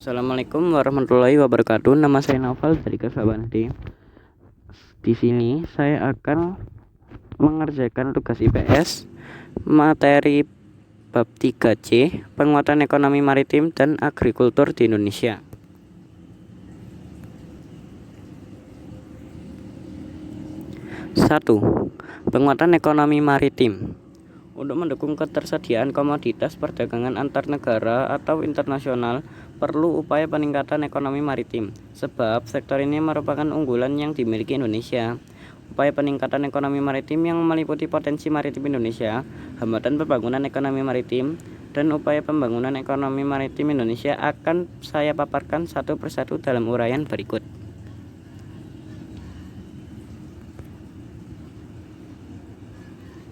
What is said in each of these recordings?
Assalamualaikum warahmatullahi wabarakatuh. Nama saya Naufal dari Kesabanadi. Di sini saya akan mengerjakan tugas IPS materi bab 3C, penguatan ekonomi maritim dan agrikultur di Indonesia. 1. Penguatan ekonomi maritim. Untuk mendukung ketersediaan komoditas perdagangan antar negara atau internasional, perlu upaya peningkatan ekonomi maritim, sebab sektor ini merupakan unggulan yang dimiliki Indonesia. Upaya peningkatan ekonomi maritim yang meliputi potensi maritim Indonesia, hambatan pembangunan ekonomi maritim, dan upaya pembangunan ekonomi maritim Indonesia akan saya paparkan satu persatu dalam uraian berikut.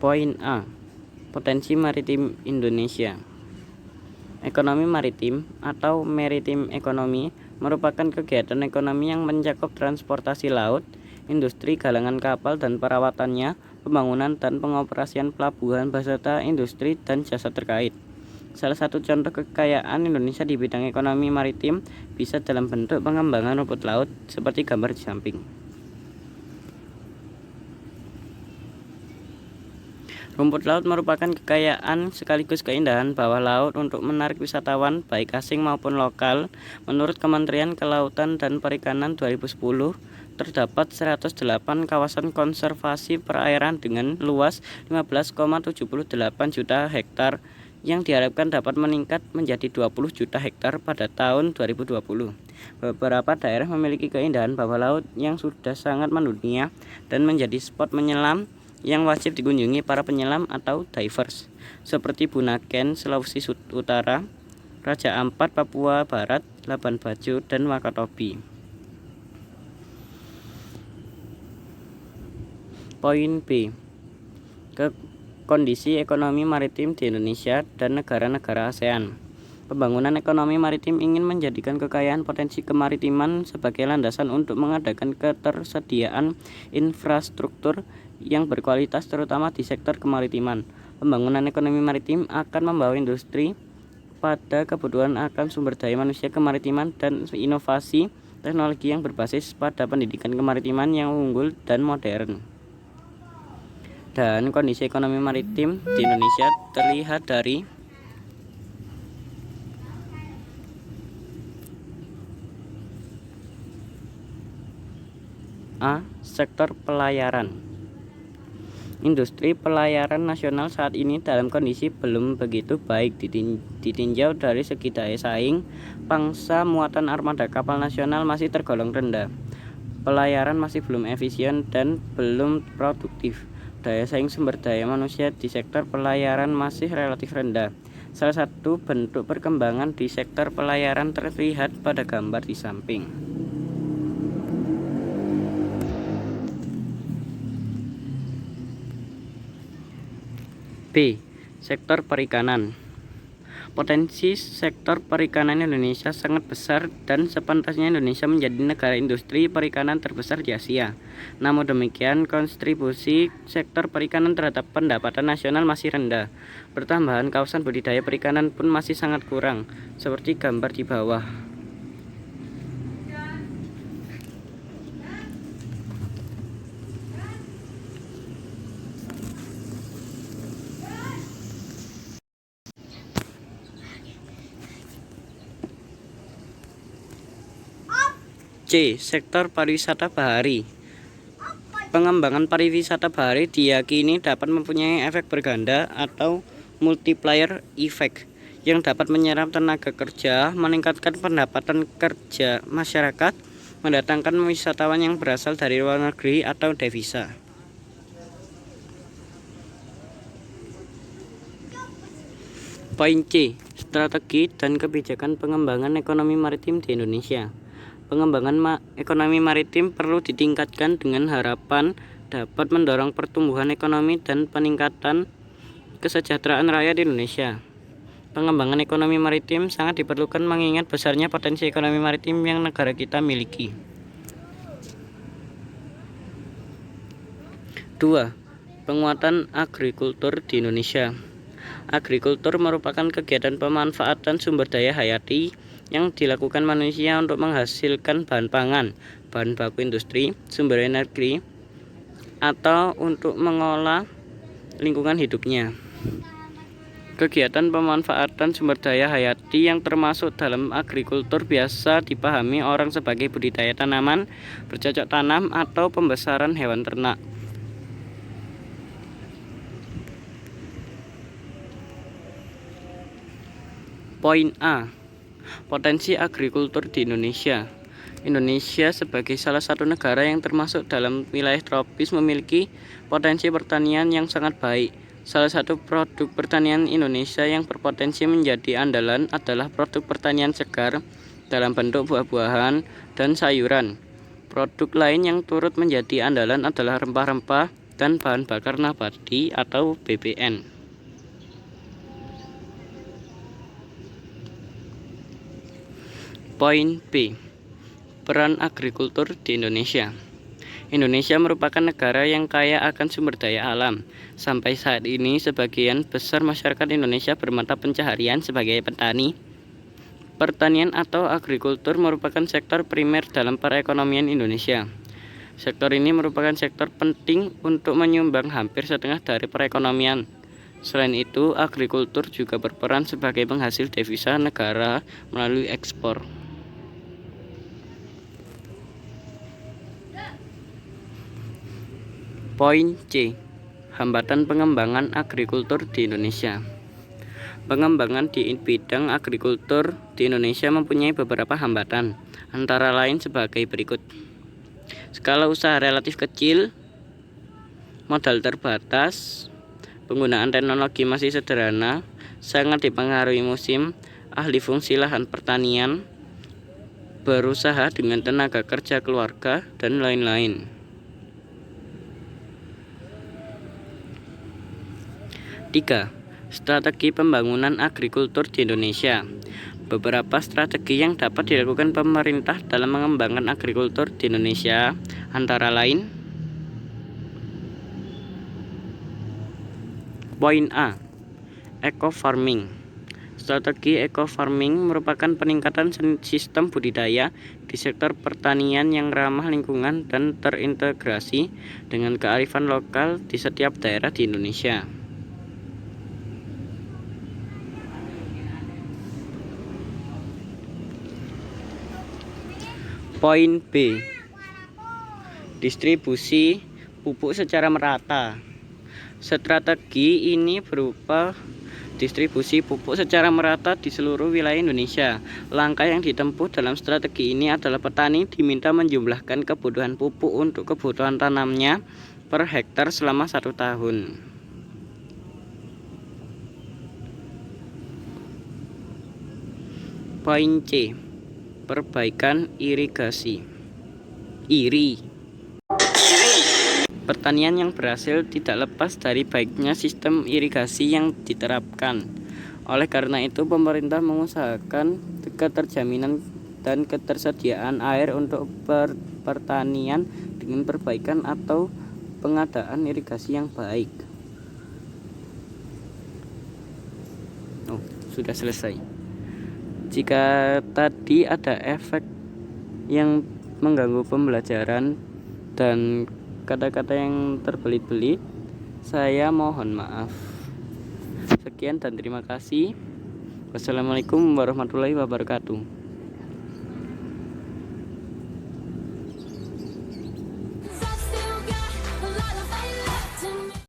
Poin A. Potensi maritim Indonesia. Ekonomi maritim atau maritime economy merupakan kegiatan ekonomi yang mencakup transportasi laut, industri galangan kapal dan perawatannya, pembangunan dan pengoperasian pelabuhan beserta industri dan jasa terkait. Salah satu contoh kekayaan Indonesia di bidang ekonomi maritim bisa dalam bentuk pengembangan rumput laut seperti gambar di samping. Rumput laut merupakan kekayaan sekaligus keindahan bawah laut untuk menarik wisatawan baik asing maupun lokal. Menurut Kementerian Kelautan dan Perikanan 2010, terdapat 108 kawasan konservasi perairan dengan luas 15,78 juta hektar yang diharapkan dapat meningkat menjadi 20 juta hektar pada tahun 2020. Beberapa daerah memiliki keindahan bawah laut yang sudah sangat mendunia dan menjadi spot menyelam yang wajib dikunjungi para penyelam atau divers, seperti Bunaken, Sulawesi Utara, Raja Ampat, Papua Barat, Labuan Bajo, dan Wakatobi. Poin B. Kondisi ekonomi maritim di Indonesia dan negara-negara ASEAN. Pembangunan ekonomi maritim ingin menjadikan kekayaan potensi kemaritiman sebagai landasan untuk mengadakan ketersediaan infrastruktur yang berkualitas terutama di sektor kemaritiman. Pembangunan ekonomi maritim akan membawa industri pada kebutuhan akan sumber daya manusia kemaritiman dan inovasi teknologi yang berbasis pada pendidikan kemaritiman yang unggul dan modern. Dan kondisi ekonomi maritim di Indonesia terlihat dari A. Sektor pelayaran. Industri pelayaran nasional saat ini dalam kondisi belum begitu baik ditinjau dari segi daya saing. Pangsa muatan armada kapal nasional masih tergolong rendah. Pelayaran masih belum efisien dan belum produktif. Daya saing sumber daya manusia di sektor pelayaran masih relatif rendah. Salah satu bentuk perkembangan di sektor pelayaran terlihat pada gambar di samping. B. Sektor perikanan. Potensi sektor perikanan Indonesia sangat besar dan sepantasnya Indonesia menjadi negara industri perikanan terbesar di Asia. Namun demikian, kontribusi sektor perikanan terhadap pendapatan nasional masih rendah. Pertambahan kawasan budidaya perikanan pun masih sangat kurang, seperti gambar di bawah. C. Sektor pariwisata bahari. Pengembangan pariwisata bahari diyakini dapat mempunyai efek berganda atau multiplier effect yang dapat menyerap tenaga kerja, meningkatkan pendapatan kerja masyarakat, mendatangkan wisatawan yang berasal dari luar negeri atau devisa. Poin C. Strategi dan kebijakan pengembangan ekonomi maritim di Indonesia. Pengembangan ekonomi maritim perlu ditingkatkan dengan harapan dapat mendorong pertumbuhan ekonomi dan peningkatan kesejahteraan rakyat di Indonesia. Pengembangan ekonomi maritim sangat diperlukan mengingat besarnya potensi ekonomi maritim yang negara kita miliki. 2. Penguatan agrikultur di Indonesia. Agrikultur merupakan kegiatan pemanfaatan sumber daya hayati yang dilakukan manusia untuk menghasilkan bahan pangan, bahan baku industri, sumber energi, atau untuk mengolah lingkungan hidupnya. Kegiatan pemanfaatan sumber daya hayati yang termasuk dalam agrikultur biasa dipahami orang sebagai budidaya tanaman, bercocok tanam, atau pembesaran hewan ternak. Poin A. Potensi agrikultur di Indonesia. Indonesia sebagai salah satu negara yang termasuk dalam wilayah tropis memiliki potensi pertanian yang sangat baik. Salah satu produk pertanian Indonesia yang berpotensi menjadi andalan adalah produk pertanian segar dalam bentuk buah-buahan dan sayuran. Produk lain yang turut menjadi andalan adalah rempah-rempah dan bahan bakar nabati atau BBN. Poin B. Peran agrikultur di Indonesia. Indonesia merupakan negara yang kaya akan sumber daya alam. Sampai saat ini, sebagian besar masyarakat Indonesia bermata pencaharian sebagai petani. Pertanian atau agrikultur merupakan sektor primer dalam perekonomian Indonesia. Sektor ini merupakan sektor penting untuk menyumbang hampir setengah dari perekonomian. Selain itu, agrikultur juga berperan sebagai penghasil devisa negara melalui ekspor. Poin C. Hambatan pengembangan agrikultur di Indonesia. Pengembangan di bidang agrikultur di Indonesia mempunyai beberapa hambatan, antara lain sebagai berikut. Skala usaha relatif kecil, modal terbatas, penggunaan teknologi masih sederhana, sangat dipengaruhi musim, ahli fungsi lahan pertanian, berusaha dengan tenaga kerja keluarga, dan lain-lain. Tiga. Strategi pembangunan agrikultur di Indonesia. Beberapa strategi yang dapat dilakukan pemerintah dalam mengembangkan agrikultur di Indonesia antara lain. Poin A. Eco farming. Strategi eco farming merupakan peningkatan sistem budidaya di sektor pertanian yang ramah lingkungan dan terintegrasi dengan kearifan lokal di setiap daerah di Indonesia. Poin B. Distribusi pupuk secara merata. Strategi ini berupa distribusi pupuk secara merata di seluruh wilayah Indonesia. Langkah yang ditempuh dalam strategi ini adalah petani diminta menjumlahkan kebutuhan pupuk untuk kebutuhan tanamnya per hektar selama 1 tahun. Poin C. Perbaikan irigasi. Pertanian yang berhasil tidak lepas dari baiknya sistem irigasi yang diterapkan. Oleh karena itu, pemerintah mengusahakan keterjaminan dan ketersediaan air untuk pertanian dengan perbaikan atau pengadaan irigasi yang baik. Sudah selesai. Jika tadi ada efek yang mengganggu pembelajaran dan kata-kata yang terbelit-belit, saya mohon maaf. Sekian dan terima kasih. Wassalamualaikum warahmatullahi wabarakatuh.